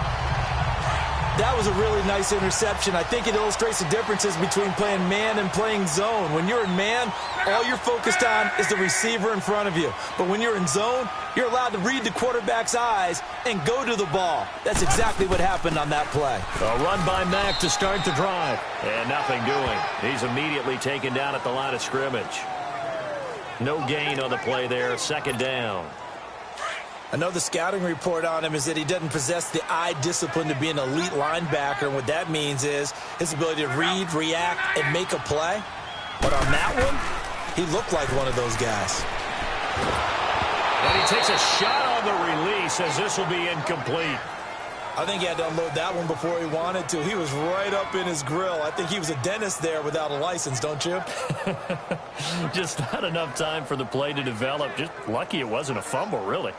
S3: That was a really nice interception. I think it illustrates the differences between playing man and playing zone. When you're in man, all you're focused on is the receiver in front of you. But when you're in zone, you're allowed to read the quarterback's eyes and go to the ball. That's exactly what happened on that play.
S2: A run by Mack to start the drive. And nothing doing. He's immediately taken down at the line of scrimmage. No gain on the play there. Second down.
S3: I know the scouting report on him is that he doesn't possess the eye discipline to be an elite linebacker. And what that means is his ability to read, react, and make a play. But on that one, he looked like one of those guys.
S2: And he takes a shot on the release as this will be incomplete.
S3: I think he had to unload that one before he wanted to. He was right up in his grill. I think he was a dentist there without a license, don't you?
S2: Just not enough time for the play to develop. Just lucky it wasn't a fumble, really.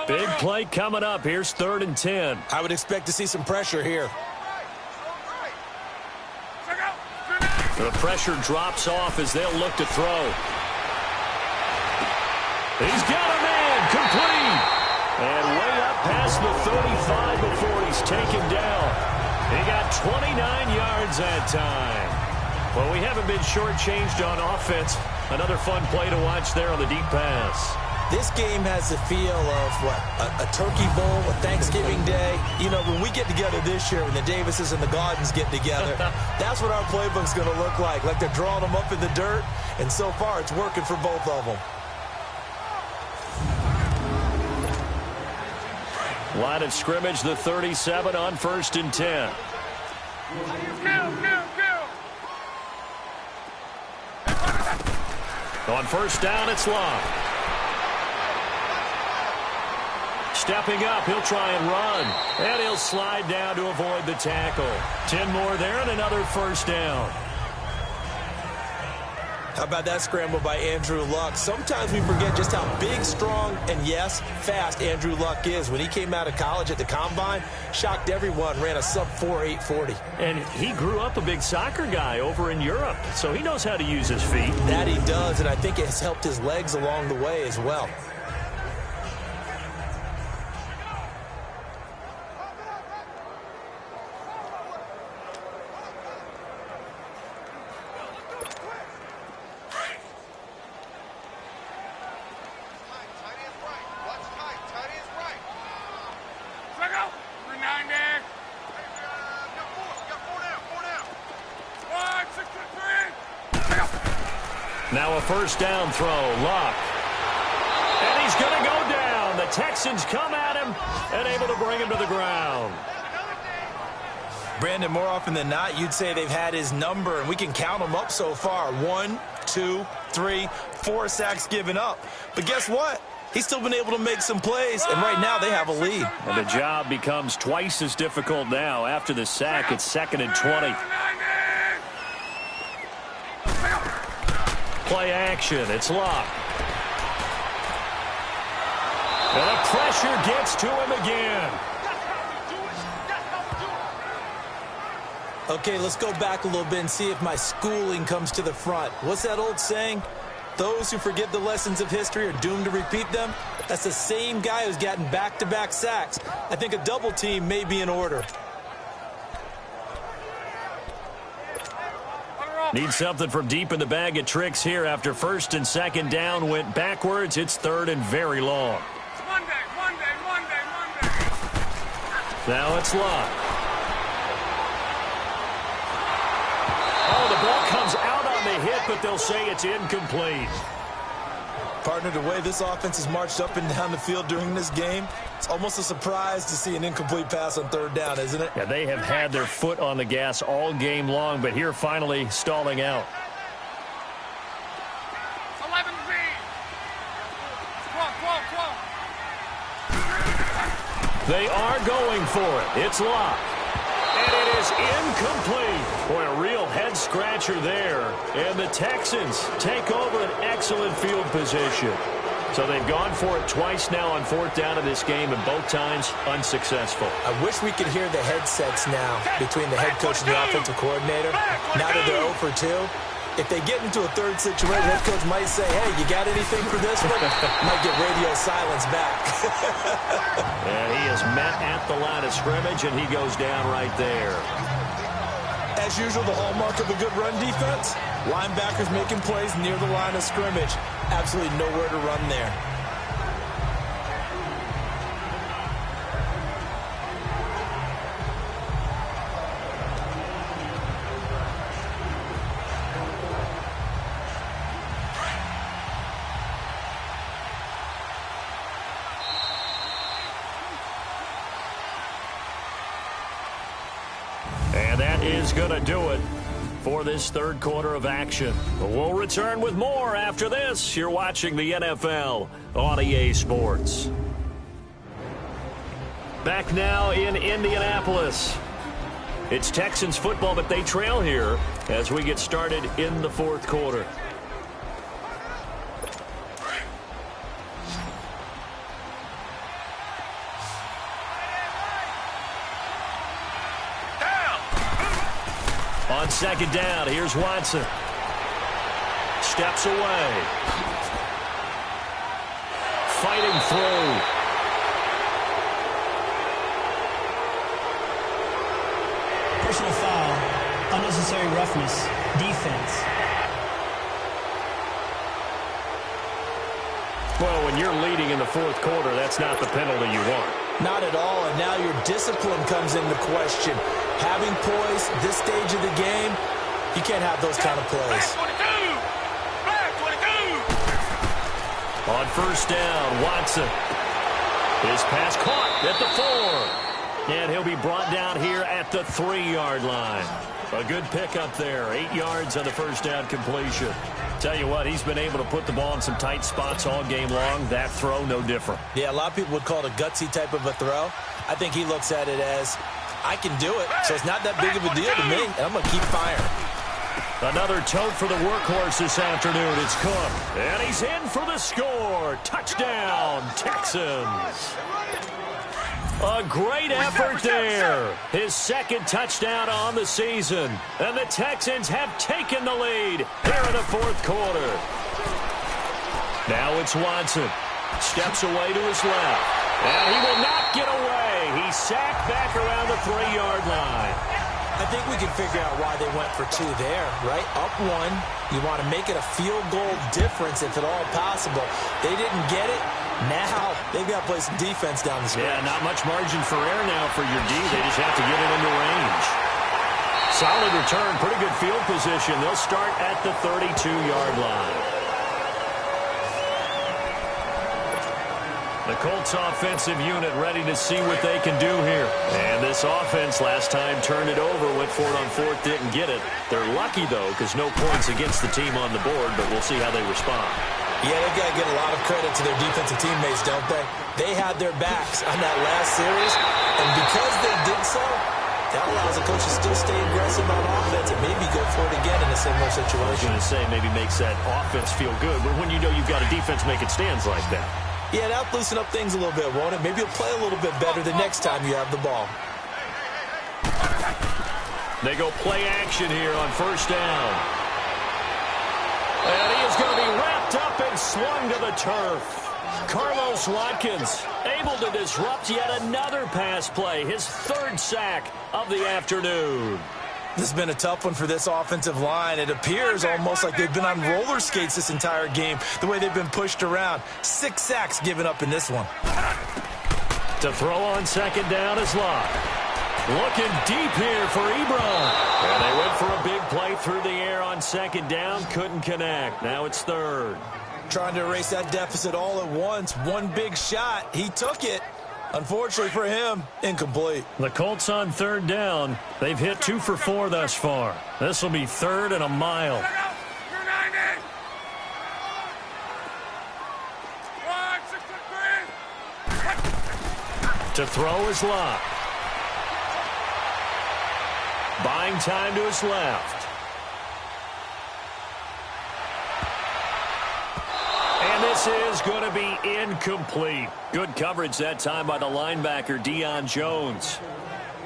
S2: Big play coming up. Here's 3rd and 10.
S3: I would expect to see some pressure here.
S2: The pressure drops off as they'll look to throw. He's got a man. Complete. And way up past the 35 before he's taken down. He got 29 yards that time. Well, we haven't been shortchanged on offense. Another fun play to watch there on the deep pass.
S3: This game has the feel of, a turkey bowl, a Thanksgiving day. You know, when we get together this year, when the Davises and the Gaudens get together, that's what our playbook's going to look like. Like they're drawing them up in the dirt, and so far it's working for both of them.
S2: Line of scrimmage, the 37 on 1st and 10. On 1st down, it's locked. Stepping up, he'll try and run. And he'll slide down to avoid the tackle. 10 more there and another 1st down.
S3: How about that scramble by Andrew Luck? Sometimes we forget just how big, strong, and yes, fast Andrew Luck is. When he came out of college at the Combine, shocked everyone, ran a sub-4 840.
S2: And he grew up a big soccer guy over in Europe, so he knows how to use his feet.
S3: That he does, and I think it has helped his legs along the way as well.
S2: Now a 1st down throw, Luck. And he's going to go down. The Texans come at him and able to bring him to the ground.
S3: Brandon, more often than not, you'd say they've had his number, and we can count them up so far. 1, 2, 3, 4 sacks given up. But guess what? He's still been able to make some plays, and right now they have a lead.
S2: And the job becomes twice as difficult now. After the sack, it's 2nd and 20. Play action. It's Luck. And the pressure gets to him again.
S3: Okay, let's go back a little bit and see if my schooling comes to the front. What's that old saying? Those who forget the lessons of history are doomed to repeat them. That's the same guy who's gotten back-to-back sacks. I think a double team may be in order.
S2: Need something from deep in the bag of tricks here after 1st and 2nd down went backwards. It's 3rd and very long.
S1: Monday.
S2: Now it's Luck. Oh, the ball comes out on the hit, but they'll say it's incomplete.
S3: Partner, the way this offense has marched up and down the field during this game, it's almost a surprise to see an incomplete pass on 3rd down, isn't it?
S2: Yeah, they have had their foot on the gas all game long, but here finally stalling out.
S1: 11 Z. 12.
S2: They are going for it. It's Luck. And it is incomplete. Boy, a real head-scratcher there. And the Texans take over an excellent field position. So they've gone for it twice now on fourth down in this game, and both times unsuccessful.
S3: I wish we could hear the headsets now between the head coach and the offensive coordinator. Now that they're 0 for 2, if they get into a third situation, head coach might say, hey, you got anything for this one? Might get radio silence back.
S2: And he is met at the line of scrimmage, and he goes down right there.
S3: As usual, the hallmark of a good run defense, linebackers making plays near the line of scrimmage. Absolutely nowhere to run there.
S2: And that is going to do it for this third quarter of action. We'll return with more after this. You're watching the NFL on EA Sports. Back now in Indianapolis. It's Texans football, but they trail here as we get started in the fourth quarter. On second down, here's Watson. Steps away. Fighting through.
S4: Personal foul, unnecessary roughness, defense.
S2: Well, when you're leading in the fourth quarter, that's not the penalty you want.
S3: Not at all, and now your discipline comes into question. Having poise this stage of the game, you can't have those kind of plays.
S2: On first down, Watson. His pass caught at the 4. And he'll be brought down here at the 3-yard line. A good pickup there. 8 yards on the first down completion. Tell you what, he's been able to put the ball in some tight spots all game long. That throw, no different.
S3: Yeah, a lot of people would call it a gutsy type of a throw. I think he looks at it as, I can do it, so it's not that big of a deal to me, and I'm going to keep firing.
S2: Another tote for the workhorse this afternoon. It's Cook, and he's in for the score. Touchdown, Texans. A great effort there. His second touchdown on the season. And the Texans have taken the lead here in the fourth quarter. Now it's Watson. Steps away to his left. And he will not get away. He's sacked back around the 3-yard line.
S3: I think we can figure out why they went for 2 there, right? Up 1, you want to make it a field goal difference if at all possible. They didn't get it. Now they've got to play some defense down the stretch.
S2: Yeah, not much margin for error now for your D. They just have to get it into range. Solid return, pretty good field position. They'll start at the 32-yard line. The Colts offensive unit ready to see what they can do here. And this offense last time turned it over, went for it on fourth, didn't get it. They're lucky, though, because no points against the team on the board, but we'll see how they respond.
S3: Yeah, they've got to give a lot of credit to their defensive teammates, don't they? They had their backs on that last series, and because they did so, that allows the coach to still stay aggressive on offense and maybe go for it again in a similar situation.
S2: I was going to say maybe makes that offense feel good, but when you know you've got a defense making stands like that.
S3: Yeah, that'll loosen up things a little bit, won't it? Maybe you'll play a little bit better the next time you have the ball.
S2: They go play action here on first down. And he is going to be wrapped up and swung to the turf. Carlos Watkins able to disrupt yet another pass play, his third sack of the afternoon.
S3: This has been a tough one for this offensive line. It appears almost like they've been on roller skates this entire game, the way they've been pushed around. 6 sacks given up in this one.
S2: To throw on second down is Locke. Looking deep here for Ebron. And they went for a big play through the air on second down. Couldn't connect. Now it's third.
S3: Trying to erase that deficit all at once. One big shot. He took it. Unfortunately for him, incomplete.
S2: The Colts on third down. They've hit 2 for 4 thus far. This will be third and a mile. To throw is Locke. Buying time to his left. And this is going to be incomplete. Good coverage that time by the linebacker, Deion Jones.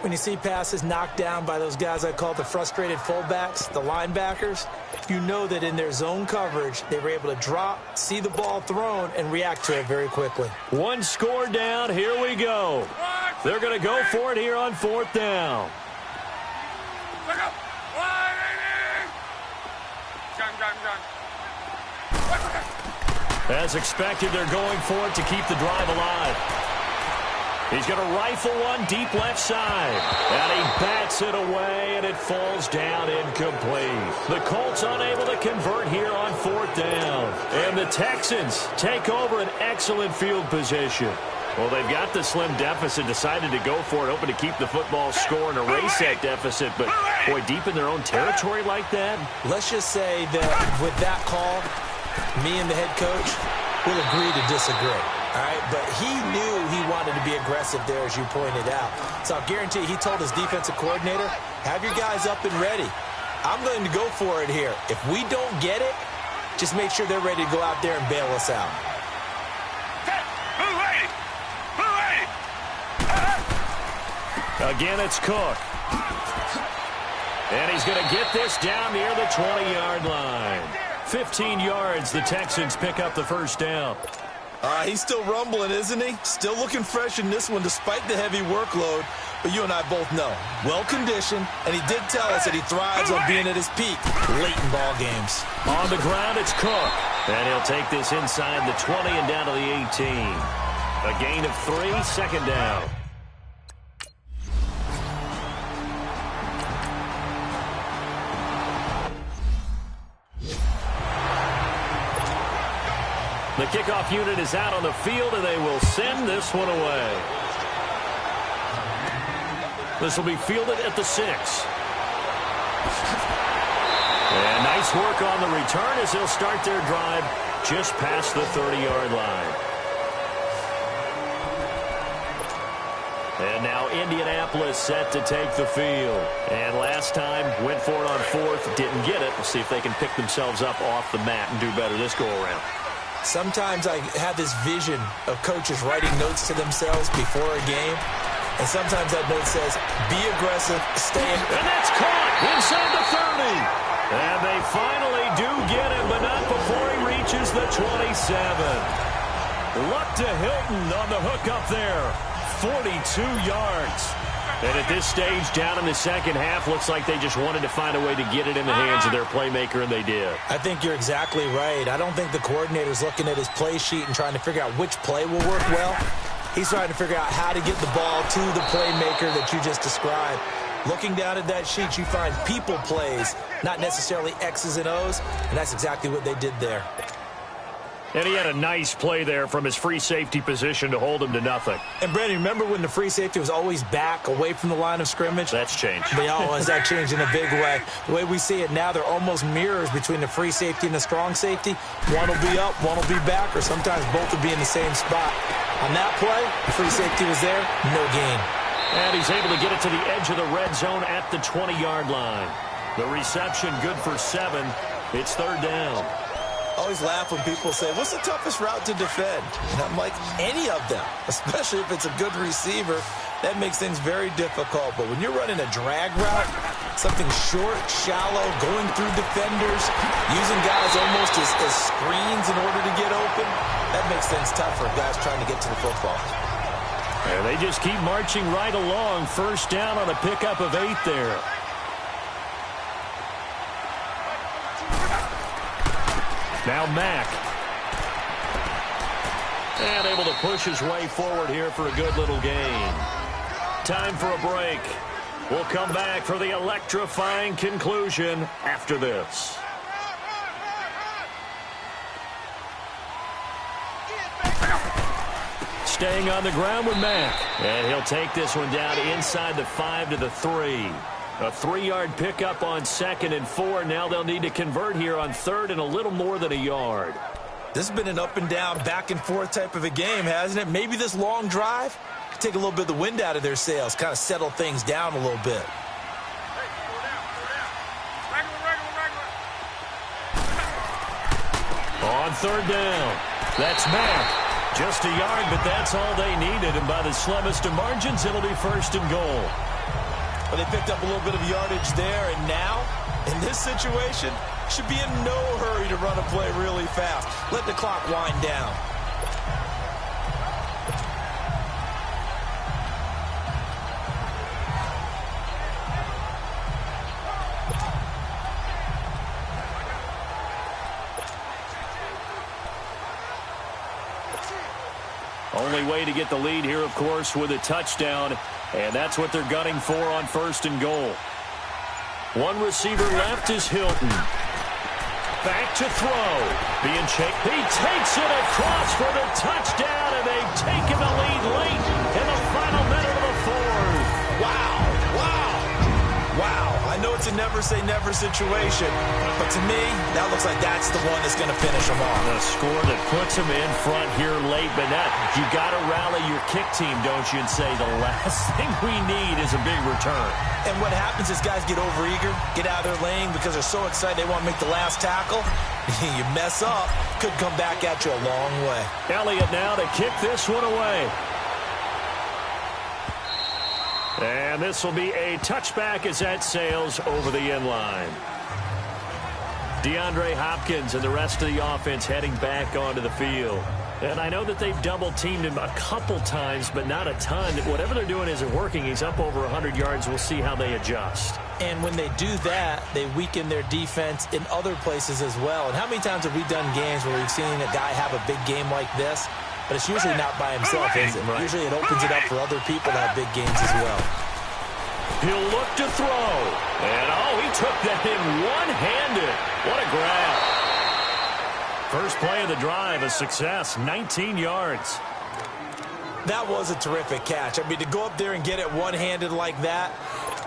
S3: When you see passes knocked down by those guys I call the frustrated fullbacks, the linebackers, you know that in their zone coverage, they were able to drop, see the ball thrown, and react to it very quickly.
S2: One score down. Here we go. They're going to go for it here on 4th down. As expected, they're going for it to keep the drive alive. He's going to rifle one deep left side. And he bats it away, and it falls down incomplete. The Colts unable to convert here on 4th down. And the Texans take over an excellent field position. Well, they've got the slim deficit, decided to go for it, hoping to keep the football score and erase that deficit. But, boy, deep in their own territory like that?
S3: Let's just say that with that call, me and the head coach will agree to disagree. All right, but he knew he wanted to be aggressive there, as you pointed out. So I'll guarantee he told his defensive coordinator, have your guys up and ready. I'm going to go for it here. If we don't get it, just make sure they're ready to go out there and bail us out.
S2: Again, it's Cook. And he's going to get this down near the 20-yard line. 15 yards, the Texans pick up the first down.
S5: He's still rumbling, isn't he? Still looking fresh in this one despite the heavy workload. But you and I both know, well-conditioned, and he did tell us that he thrives on being at his peak late in ball games.
S2: On the ground, it's Cook. And he'll take this inside the 20 and down to the 18. A gain of 3, second down. The kickoff unit is out on the field, and they will send this one away. This will be fielded at the 6. And nice work on the return as they'll start their drive just past the 30-yard line. And now Indianapolis set to take the field. And last time, went for it on 4th, didn't get it. We'll see if they can pick themselves up off the mat and do better this go-around.
S3: Sometimes I have this vision of coaches writing notes to themselves before a game. And sometimes that note says, be aggressive, stay in.
S2: And that's caught inside the 30. And they finally do get him, but not before he reaches the 27. Luck to Hilton on the hook up there. 42 yards. And at this stage, down in the second half, looks like they just wanted to find a way to get it in the hands of their playmaker, and they did.
S3: I think you're exactly right. I don't think the coordinator's looking at his play sheet and trying to figure out which play will work well. He's trying to figure out how to get the ball to the playmaker that you just described. Looking down at that sheet, you find people plays, not necessarily X's and O's, and that's exactly what they did there.
S2: And he had a nice play there from his free safety position to hold him to nothing.
S3: And, Brandon, remember when the free safety was always back away from the line of scrimmage?
S2: That's changed.
S3: That changed in a big way. The way we see it now, they're almost mirrors between the free safety and the strong safety. One will be up, one will be back, or sometimes both will be in the same spot. On that play, the free safety was there, no gain.
S2: And he's able to get it to the edge of the red zone at the 20-yard line. The reception good for 7. It's third down.
S5: I always laugh when people say, what's the toughest route to defend? And I'm like, any of them, especially if it's a good receiver. That makes things very difficult. But when you're running a drag route, something short, shallow, going through defenders, using guys almost as screens in order to get open, that makes things tough for guys trying to get to the football.
S2: And they just keep marching right along. First down on a pickup of 8 there. Now Mack. And able to push his way forward here for a good little gain. Time for a break. We'll come back for the electrifying conclusion after this. Staying on the ground with Mack. And he'll take this one down inside the 5 to the 3. A 3-yard pickup on 2nd and 4. Now they'll need to convert here on 3rd and a little more than a yard.
S5: This has been an up and down, back and forth type of a game, hasn't it? Maybe this long drive could take a little bit of the wind out of their sails, kind of settle things down a little bit.
S2: On third down, that's Mack. Just a yard, but that's all they needed. And by the slimmest of margins, it'll be first and goal.
S5: Well, they picked up a little bit of yardage there, and now, in this situation, should be in no hurry to run a play really fast. Let the clock wind down.
S2: Only way to get the lead here, of course, with a touchdown, and that's what they're gunning for on first and goal. One receiver left is Hilton. Back to throw. Being chased. He takes it across for the touchdown, and they've taken the lead late in the final minute of the fourth.
S5: Wow. I know it's a never-say-never situation, but to me, that looks like that's the one that's going to finish them off.
S2: The score that puts them in front here late, but you got to rally your kick team, don't you, and say the last thing we need is a big return.
S5: And what happens is guys get overeager, get out of their lane because they're so excited they want to make the last tackle. You mess up, could come back at you a long way.
S2: Elliott now to kick this one away. And this will be a touchback as that sails over the end line. DeAndre Hopkins and the rest of the offense heading back onto the field. And I know that they've double-teamed him a couple times, but not a ton. Whatever they're doing isn't working. He's up over 100 yards. We'll see how they adjust.
S5: And when they do that, they weaken their defense in other places as well. And how many times have we done games where we've seen a guy have a big game like this? But it's usually not by himself, is it? Right. Usually it opens it up for other people to have big games as well.
S2: He'll look to throw. And, he took that in one-handed. What a grab. First play of the drive, a success, 19 yards.
S5: That was a terrific catch. I mean, to go up there and get it one-handed like that,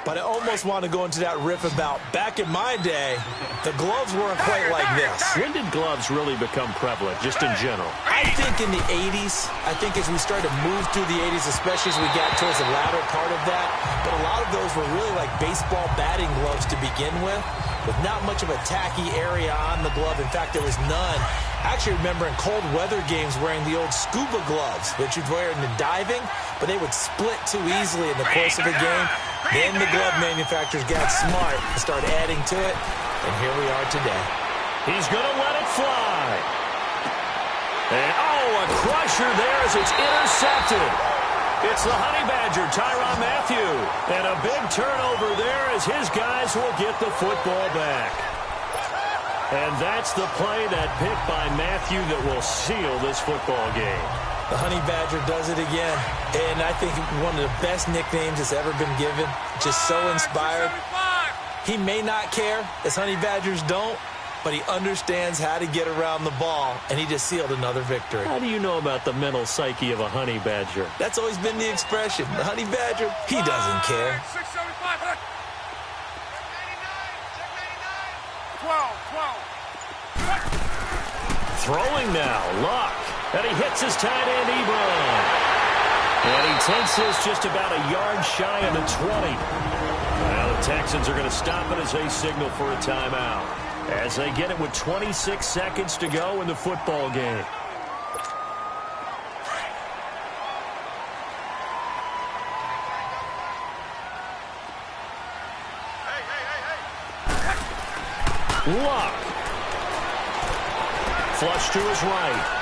S5: but I almost want to go into that riff about back in my day, the gloves weren't quite like this.
S2: When did gloves really become prevalent, just in general?
S5: I think in the 80s. I think as we started to move through the 80s, especially as we got towards the latter part of that. But a lot of those were really like baseball batting gloves to begin with not much of a tacky area on the glove. In fact, there was none. I actually remember in cold weather games wearing the old scuba gloves, which you'd wear in the diving, but they would split too easily in the course of a game. Then the glove manufacturers got smart and started adding to it, and here we are today.
S2: He's going to let it fly. And, a crusher there as it's intercepted. It's the Honey Badger, Tyrann Mathieu. And a big turnover there as his guys will get the football back. And that's the play, that pick by Mathieu, that will seal this football game.
S5: The Honey Badger does it again. And I think one of the best nicknames that's ever been given. Just so inspired. He may not care, as Honey Badgers don't, but he understands how to get around the ball, and he just sealed another victory.
S2: How do you know about the mental psyche of a Honey Badger?
S5: That's always been the expression. The Honey Badger, he doesn't care.
S1: 675. 12.
S2: Throwing now, Luck. And he hits his tight end, Ebron. And he takes this just about a yard shy of the 20. Now the Texans are going to stop it as they signal for a timeout, as they get it with 26 seconds to go in the football game. Luck. Flush to his right.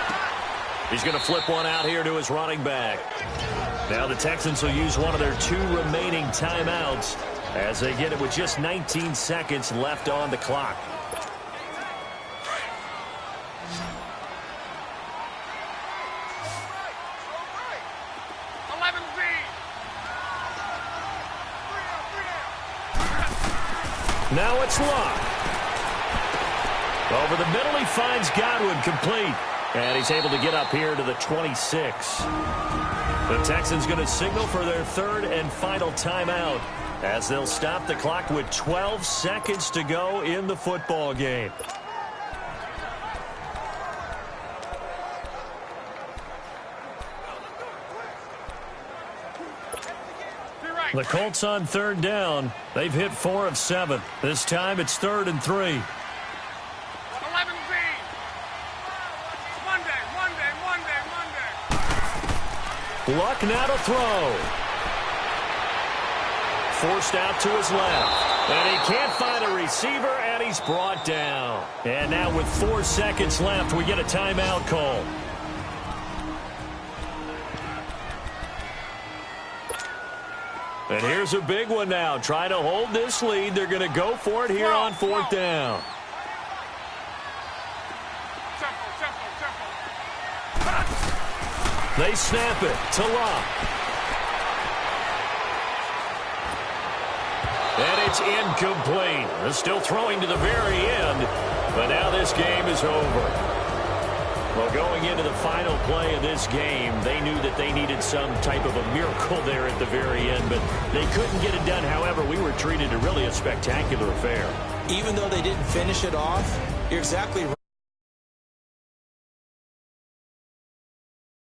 S2: He's going to flip one out here to his running back. Now the Texans will use one of their 2 remaining timeouts as they get it with just 19 seconds left on the clock. Now it's Luck. Over the middle, he finds Godwin, complete. And he's able to get up here to the 26. The Texans going to signal for their 3rd and final timeout as they'll stop the clock with 12 seconds to go in the football game. The Colts on 3rd down. They've hit 4 of 7. This time it's 3rd and 3. Luck now to throw. Forced out to his left. And he can't find a receiver, and he's brought down. And now with 4 seconds left, we get a timeout call. And here's a big one now. Trying to hold this lead. They're going to go for it here on 4th down. They snap it to Luck. And it's incomplete. They're still throwing to the very end. But now this game is over. Well, going into the final play of this game, they knew that they needed some type of a miracle there at the very end, but they couldn't get it done. However, we were treated to really a spectacular affair.
S5: Even though they didn't finish it off, you're exactly right.